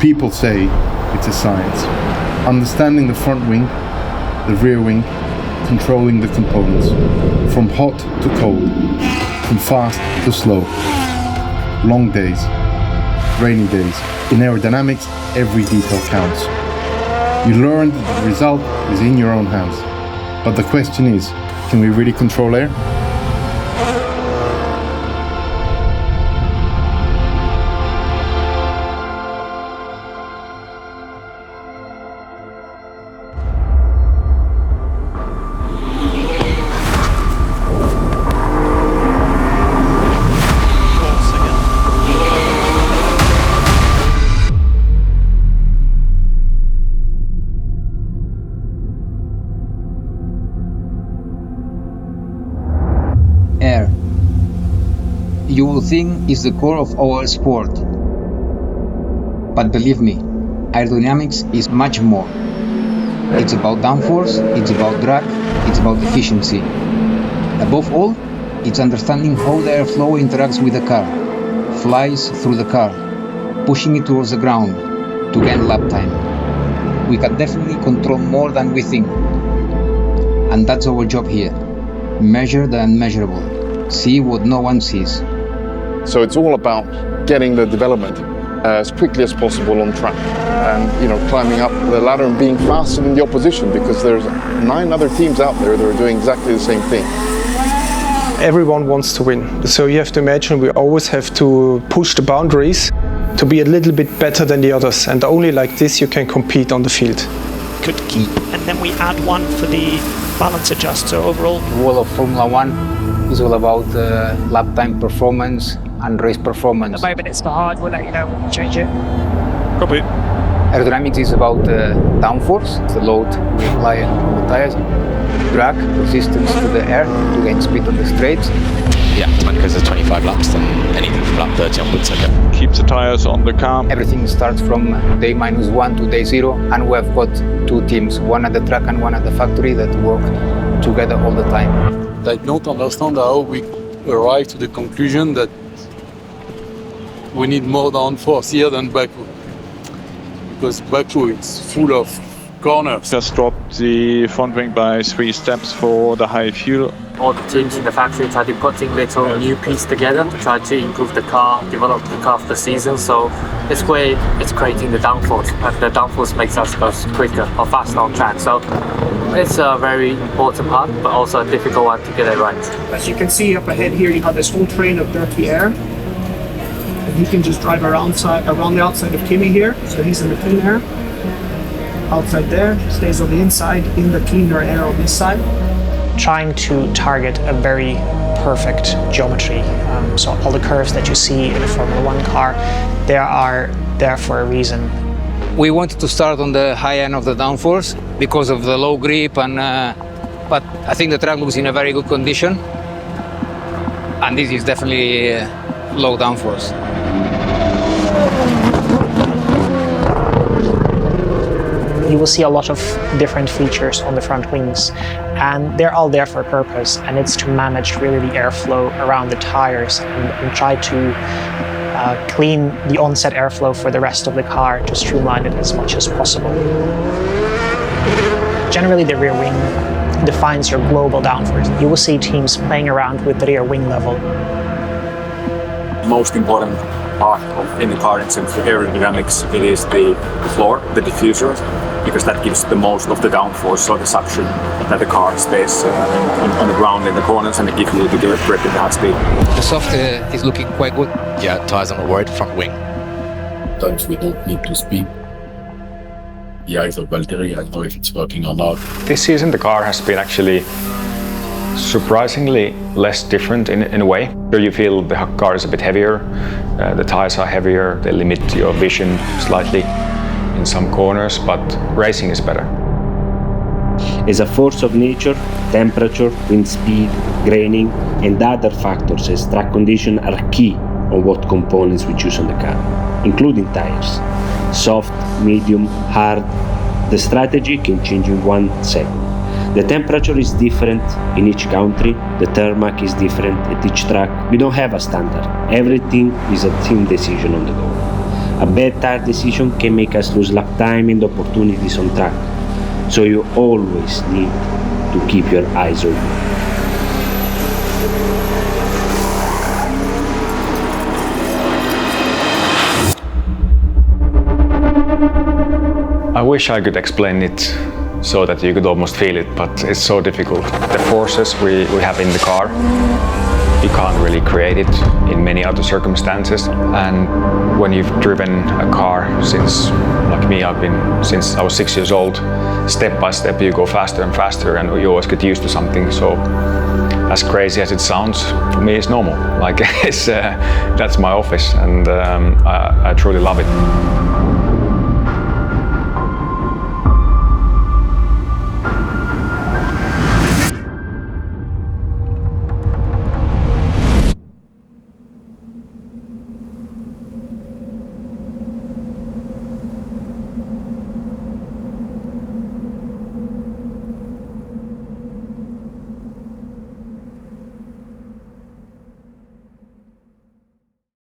People say it's a science. Understanding the front wing, the rear wing, controlling the components, from hot to cold, from fast to slow. Long days, rainy days. In aerodynamics, every detail counts. You learn that the result is in your own hands. But the question is, can we really control air? Air. You will think is the core of our sport. But believe me, aerodynamics is much more. It's about downforce, it's about drag, it's about efficiency. Above all, it's understanding how the airflow interacts with the car, flies through the car, pushing it towards the ground to gain lap time. We can definitely control more than we think. And that's our job here. Measure the unmeasurable. See what no one sees. So it's all about getting the development as quickly as possible on track, and climbing up the ladder and being faster than the opposition, because there's 9 other teams out there that are doing exactly the same thing. Everyone wants to win, so you have to imagine we always have to push the boundaries to be a little bit better than the others, and only like this you can compete on the field. Could keep, and then we add 1 for the balance adjust. So overall, The wall of Formula 1 is all about lap time performance and race at performance. the moment it's the hard. We'll let you know when we change it. Copy. Aerodynamics is about downforce, the load we apply on the tires, drag, resistance to the air to gain speed on the straights. Yeah, because there's 25 laps, then anything from lap 30 onwards, okay. Keeps the tires on the car. Everything starts from day -1 to day 0, and we have got 2 teams, one at the track and one at the factory, that work together all the time. I don't understand how we arrive to the conclusion that we need more downforce here than Baku. Because Baku, it's full of corners. Just dropped the front wing by 3 steps for the high fuel. All the teams in the factory try to putting little new piece together to try to improve the car, develop the car for the season. So this way it's creating the downforce, and the downforce makes us go quicker or faster on track. So it's a very important part, but also a difficult one to get it right. As you can see up ahead here, you have this whole train of dirty air. And you can just drive around the outside of Kimi here. So he's in the clean air. Outside there, stays on the inside, in the cleaner air on this side. Trying to target a very perfect geometry. So all the curves that you see in a Formula 1 car, they are there for a reason. We wanted to start on the high end of the downforce because of the low grip, but I think the track looks in a very good condition, and this is definitely low downforce. You will see a lot of different features on the front wings, and they're all there for a purpose, and it's to manage really the airflow around the tires and try to clean the onset airflow for the rest of the car to streamline it as much as possible. Generally, the rear wing defines your global downforce. You will see teams playing around with the rear wing level. Most important part in the car in terms of aerodynamics, it is the floor, the diffuser, because that gives the most of the downforce, so the suction that the car stays on the ground in the corners, and it gives you the grip in the high speed. The soft is looking quite good. Yeah, tires, I'm not worried. Front wing. Sometimes we don't need to speed. The eyes of Valtteri, I don't know if it's working or not. This season the car has been actually surprisingly less different in a way. Here you feel the car is a bit heavier, the tires are heavier, they limit your vision slightly in some corners, but racing is better. As a force of nature, temperature, wind speed, graining and other factors as track conditions are key on what components we choose on the car, including tires. Soft, medium, hard. The strategy can change in 1 second. The temperature is different in each country, the tarmac is different at each track. We don't have a standard. Everything is a team decision on the go. A bad tire decision can make us lose lap time and opportunities on track, so you always need to keep your eyes open. I wish I could explain it so that you could almost feel it, but it's so difficult. The forces we have in the car, you can't really create it in many other circumstances. And when you've driven a car since, like me, I've been since I was 6 years old, step by step you go faster and faster and you always get used to something. So as crazy as it sounds, for me it's normal. Like that's my office and I truly love it.